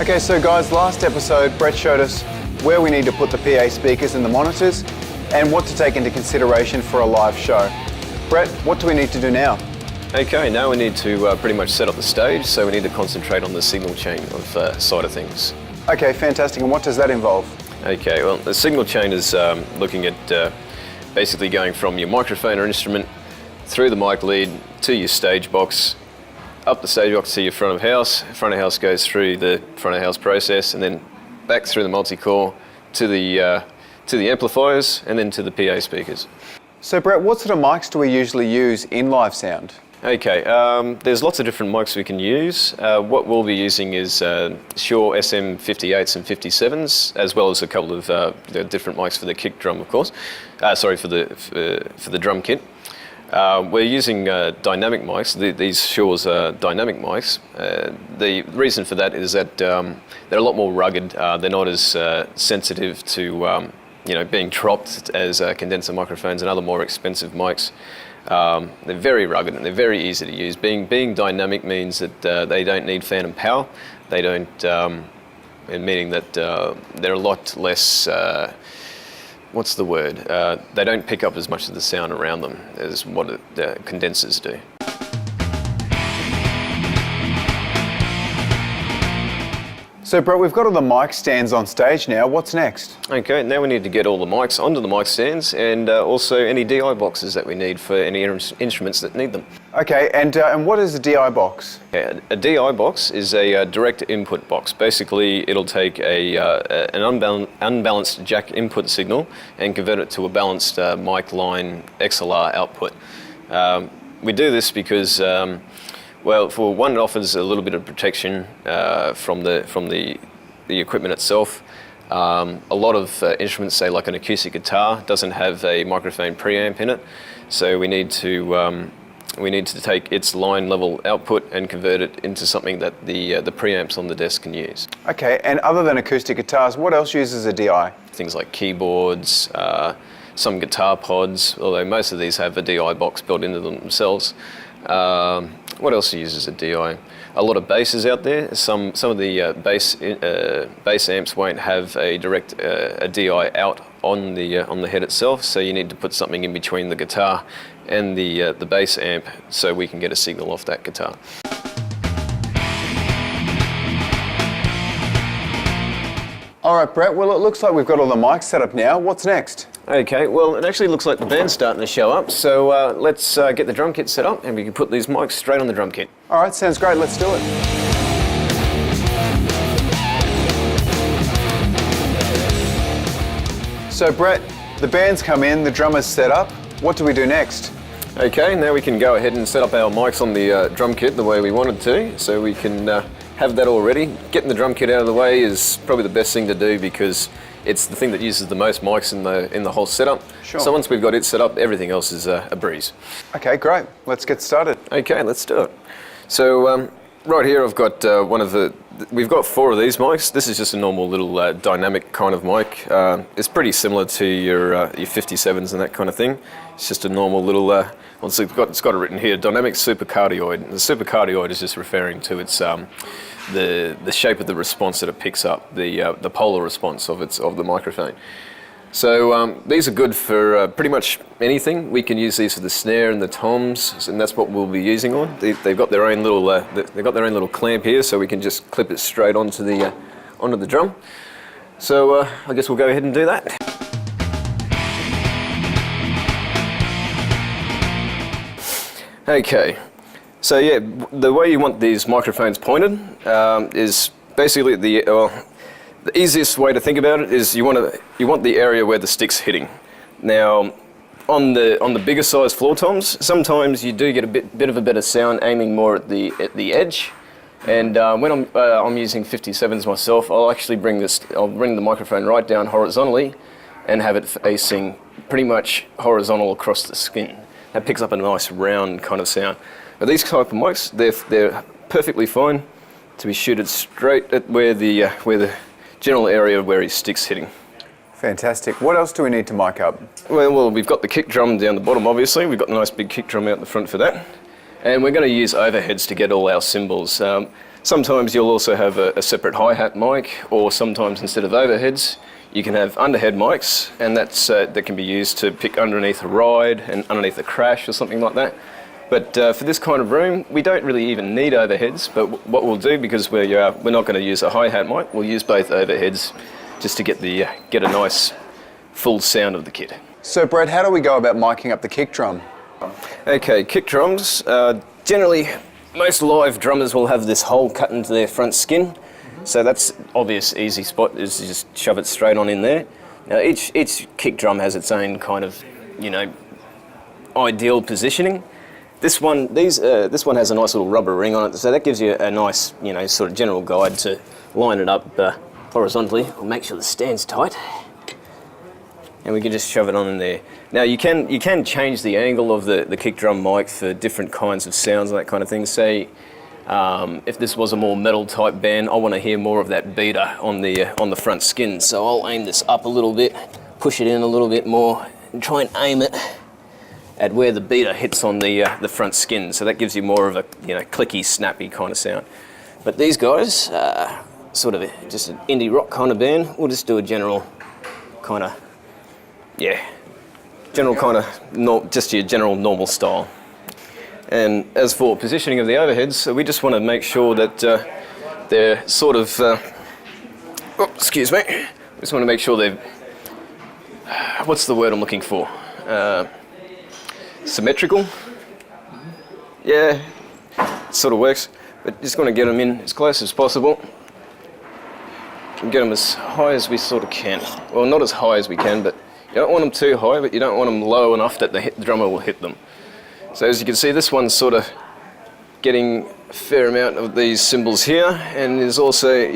Okay, so guys, last episode, Brett showed us where we need to put the PA speakers and the monitors and what to take into consideration for a live show. Brett, what do we need to do now? Okay, now we need to pretty much set up the stage, so we need to concentrate on the signal chain of side of things. Okay, fantastic. And what does that involve? Okay, well, the signal chain is looking at basically going from your microphone or instrument through the mic lead to your stage box, up the stage box to your front of house. Front of house goes through the front of house process, and then back through the multi-core to the amplifiers, and then to the PA speakers. So Brett, what sort of mics do we usually use in live sound? Okay, there's lots of different mics we can use. What we'll be using is Shure SM58s and 57s, as well as a couple of different mics for the kick drum, of course. For the drum kit. We're using dynamic mics. These Shure's dynamic mics. The reason for that is that they're a lot more rugged. They're not as sensitive to being dropped as condenser microphones and other more expensive mics. They're very rugged and they're very easy to use. Being dynamic means that they don't need phantom power. They don't, meaning that they're a lot less. What's the word? They don't pick up as much of the sound around them as what the condensers do. So Brett, we've got all the mic stands on stage now. What's next? Okay, now we need to get all the mics onto the mic stands, and also any DI boxes that we need for any instruments that need them. Okay, and what is a DI box? Okay, a DI box is a direct input box. Basically, it'll take an unbalanced jack input signal and convert it to a balanced mic line XLR output. We do this because well, for one, it offers a little bit of protection from the equipment itself. A lot of instruments, say like an acoustic guitar, doesn't have a microphone preamp in it, so we need to take its line level output and convert it into something that the preamps on the desk can use. Okay, and other than acoustic guitars, what else uses a DI? Things like keyboards, some guitar pods, although most of these have a DI box built into them themselves. What else uses a DI? A lot of basses out there. Some of the bass amps won't have a direct a DI out on the head itself, so you need to put something in between the guitar and the bass amp so we can get a signal off that guitar. All right, Brett, well, it looks like we've got all the mics set up now. What's next? Okay, well, it actually looks like the band's starting to show up, so let's get the drum kit set up and we can put these mics straight on the drum kit. All right, sounds great. Let's do it. So, Brett, the band's come in, the drummer's set up. What do we do next? Okay, now we can go ahead and set up our mics on the drum kit the way we wanted to, so we can have that all ready. Getting the drum kit out of the way is probably the best thing to do because it's the thing that uses the most mics in the whole setup. Sure. So once we've got it set up, everything else is a breeze. Okay, great. Let's get started. Okay, let's do it. So right here I've got we've got 4 of these mics. This is just a normal little dynamic kind of mic. It's pretty similar to your 57s and that kind of thing. It's just a normal little, it's got it written here, dynamic supercardioid. The supercardioid is just referring to its the shape of the response that it picks up, the polar response of the microphone. So these are good for pretty much anything. We can use these for the snare and the toms, and that's what we'll be using on. They've got their own little clamp here, so we can just clip it straight onto the drum. So I guess we'll go ahead and do that. Okay. So yeah, the way you want these microphones pointed is basically the easiest way to think about it is you want the area where the stick's hitting. Now, on the bigger size floor toms, sometimes you do get a bit of a better sound aiming more at the edge. And when I'm using 57s myself, I'll actually bring the microphone right down horizontally and have it facing pretty much horizontal across the skin. That picks up a nice round kind of sound. But these type of mics, they're perfectly fine to be shooted straight at where the general area where his stick's hitting. Fantastic. What else do we need to mic up? Well, we've got the kick drum down the bottom, obviously. We've got the nice big kick drum out the front for that. And we're going to use overheads to get all our cymbals. Sometimes you'll also have a separate hi-hat mic, or sometimes instead of overheads, you can have underhead mics, and that can be used to pick underneath a ride and underneath a crash or something like that. But for this kind of room, we don't really even need overheads, but what we'll do, because we're not going to use a hi-hat mic, we'll use both overheads just to get a nice full sound of the kit. So Brett, how do we go about miking up the kick drum? Okay, kick drums, generally most live drummers will have this hole cut into their front skin. So that's obvious easy spot, is to just shove it straight on in there. Now each kick drum has its own kind of, ideal positioning. This one has a nice little rubber ring on it, so that gives you a nice, sort of general guide to line it up horizontally. We'll make sure the stand's tight. And we can just shove it on in there. Now you can change the angle of the kick drum mic for different kinds of sounds and that kind of thing. Say, if this was a more metal type band, I want to hear more of that beater on the front skin. So I'll aim this up a little bit, push it in a little bit more, and try and aim it at where the beater hits on the front skin. So that gives you more of a clicky, snappy kind of sound. But these guys, sort of just an indie rock kind of band, we'll just do a general kind of. Just your general normal style. And as for positioning of the overheads, so we just want to make sure that they're sort of, excuse me, we just want to make sure they're, what's the word I'm looking for? Symmetrical? Yeah, it sort of works, but just want to get them in as close as possible. And get them as high as we sort of can. Well, not as high as we can, but you don't want them too high, but you don't want them low enough that the drummer will hit them. So as you can see, this one's sort of getting a fair amount of these cymbals here, and is also,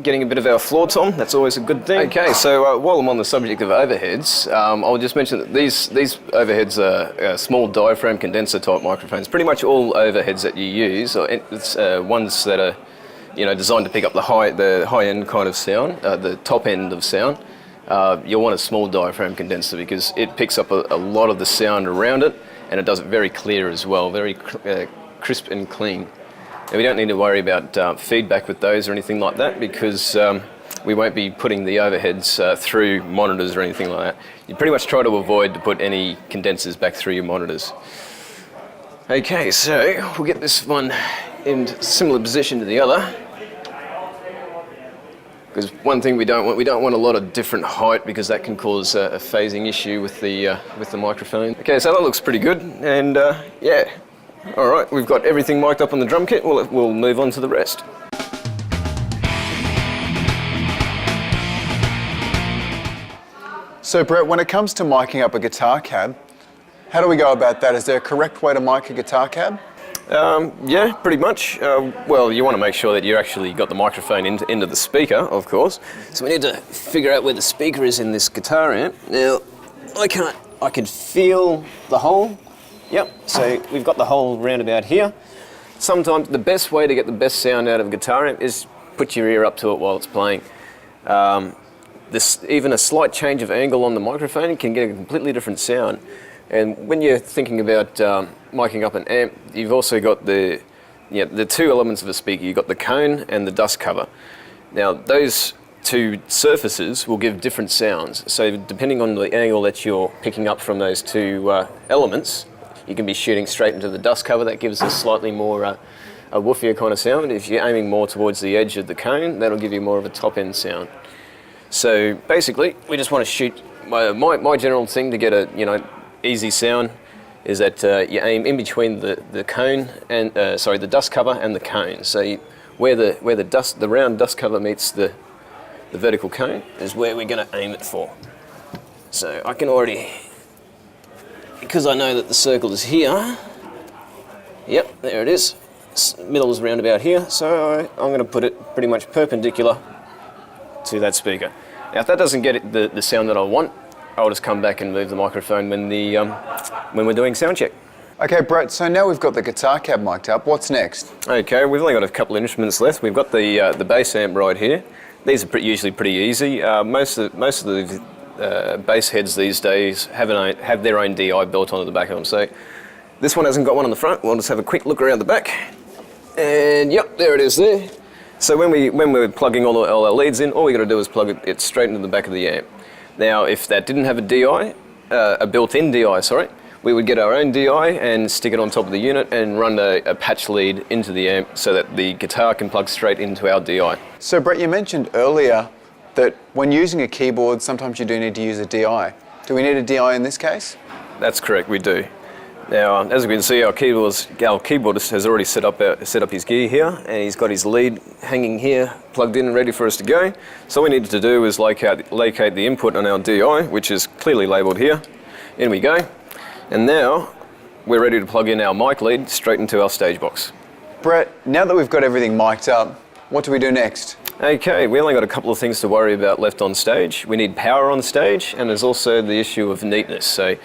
getting a bit of our floor tom. That's always a good thing. Okay, so while I'm on the subject of overheads, I'll just mention that these overheads are small diaphragm condenser type microphones. Pretty much all overheads that you use are ones that are, designed to pick up the high end kind of sound, the top end of sound. You'll want a small diaphragm condenser because it picks up a lot of the sound around it, and it does it very clear as well, very crisp and clean. And we don't need to worry about feedback with those or anything like that, because we won't be putting the overheads through monitors or anything like that. You pretty much try to avoid to put any condensers back through your monitors. Okay, so we'll get this one in similar position to the other. Because one thing we don't want a lot of different height, because that can cause a phasing issue with the microphone. Okay, so that looks pretty good, and all right, we've got everything mic'd up on the drum kit. We'll move on to the rest. So Brett, when it comes to miking up a guitar cab, how do we go about that? Is there a correct way to mic a guitar cab? Yeah, pretty much. Well, you want to make sure that you actually got the microphone into the speaker, of course. So we need to figure out where the speaker is in this guitar amp. Now, I can feel the hole. Yep, so we've got the hole round about here. Sometimes the best way to get the best sound out of a guitar amp is put your ear up to it while it's playing. Even a slight change of angle on the microphone can get a completely different sound. And when you're thinking about miking up an amp, you've also got the two elements of a speaker. You've got the cone and the dust cover. Now, those two surfaces will give different sounds. So depending on the angle that you're picking up from those two elements, you can be shooting straight into the dust cover. That gives us slightly more a woofier kind of sound. If you're aiming more towards the edge of the cone, that'll give you more of a top end sound. So basically, we just want to shoot. My general thing to get a easy sound is that you aim in between the cone and the dust cover and the cone. So where the round dust cover meets the vertical cone is where we're going to aim it for. So I can already, because I know that the circle is here. Yep, there it is. Middle is round about here. So I'm going to put it pretty much perpendicular to that speaker. Now, if that doesn't get the sound that I want, I'll just come back and move the microphone when we're doing sound check. Okay, Brett, so now we've got the guitar cab mic'd up. What's next? Okay, we've only got a couple of instruments left. We've got the bass amp right here. These are usually pretty easy. Most of the bass heads these days have their own DI built onto the back of them. So this one hasn't got one on the front. We'll just have a quick look around the back. And yep, there it is there. So when we're plugging all our leads in, all we got to do is plug it straight into the back of the amp. Now, if that didn't have a DI, a built-in DI, sorry, we would get our own DI and stick it on top of the unit and run a patch lead into the amp so that the guitar can plug straight into our DI. So Brett, you mentioned earlier that when using a keyboard, sometimes you do need to use a DI. Do we need a DI in this case? That's correct, we do. Now, as we can see, our keyboardist has already set up his gear here, and he's got his lead hanging here, plugged in and ready for us to go. So all we needed to do was locate the input on our DI, which is clearly labelled here. In we go. And now, we're ready to plug in our mic lead straight into our stage box. Brett, now that we've got everything mic'd up, what do we do next? Okay, we only got a couple of things to worry about left on stage. We need power on stage, and there's also the issue of neatness. So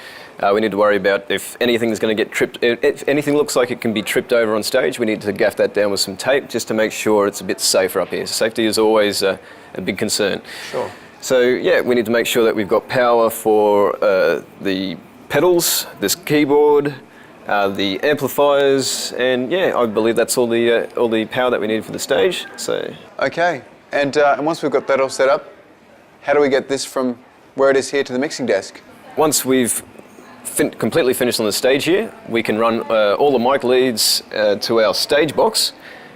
we need to worry about if anything's going to get tripped, if anything looks like it can be tripped over on stage, we need to gaff that down with some tape just to make sure it's a bit safer up here. So safety is always a big concern. Sure. So yeah, we need to make sure that we've got power for the pedals, this keyboard, the amplifiers, and yeah, I believe that's all the power that we need for the stage. So okay, and once we've got that all set up, how do we get this from where it is here to the mixing desk? Once we've completely finished on the stage here, we can run all the mic leads to our stage box,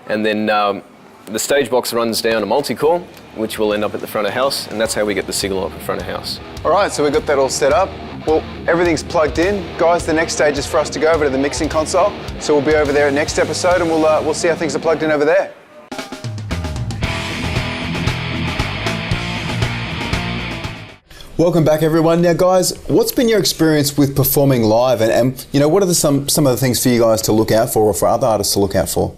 and then the stage box runs down a multi-core, which will end up at the front of house, and that's how we get the signal up in front of house. All right, so we've got that all set up. Well, everything's plugged in. Guys, the next stage is for us to go over to the mixing console, so we'll be over there at next episode, and we'll see how things are plugged in over there. Welcome back, everyone. Now, guys, what's been your experience with performing live, and you know, what are some of the things for you guys to look out for, or for other artists to look out for?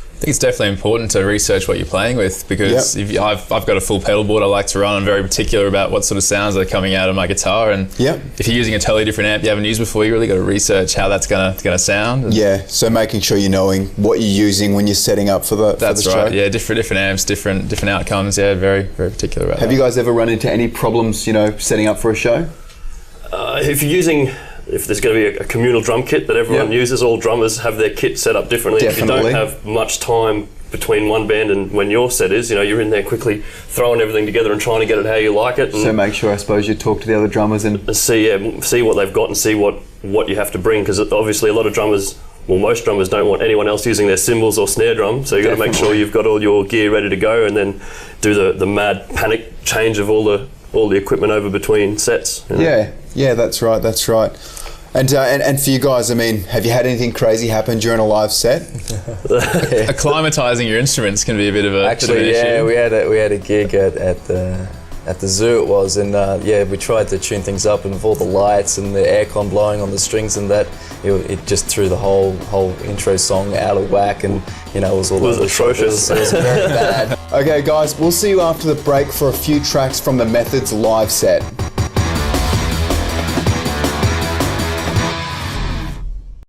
I think it's definitely important to research what you're playing with, because if I've got a full pedal board I like to run. I'm very particular about what sort of sounds are coming out of my guitar, and if you're using a totally different amp you haven't used before, you really got to research how that's gonna sound. Yeah, so making sure you're knowing what you're using when you're setting up for the That's show. right. Yeah, different amps, different outcomes. Yeah, very particular about that. Have you guys ever run into any problems, you know, setting up for a show? If there's going to be a communal drum kit that everyone uses, all drummers have their kit set up differently. Definitely. If you don't have much time between one band and when your set is, you know, you're in there quickly throwing everything together and trying to get it how you like it. And so make sure, I suppose, you talk to the other drummers and see what they've got and see what you have to bring, because obviously a lot of drummers, well, most drummers don't want anyone else using their cymbals or snare drum, so you've got to make sure you've got all your gear ready to go, and then do the mad panic change of all the equipment over between sets. You know? Yeah, that's right. And for you guys, I mean, have you had anything crazy happen during a live set? Acclimatizing your instruments can be a bit of an issue. We had a gig at the zoo it was, and we tried to tune things up, and with all the lights and the aircon blowing on the strings and that, it just threw the whole intro song out of whack, and you know, it was atrocious. It was very bad. Okay, guys, we'll see you after the break for a few tracks from the Methods live set.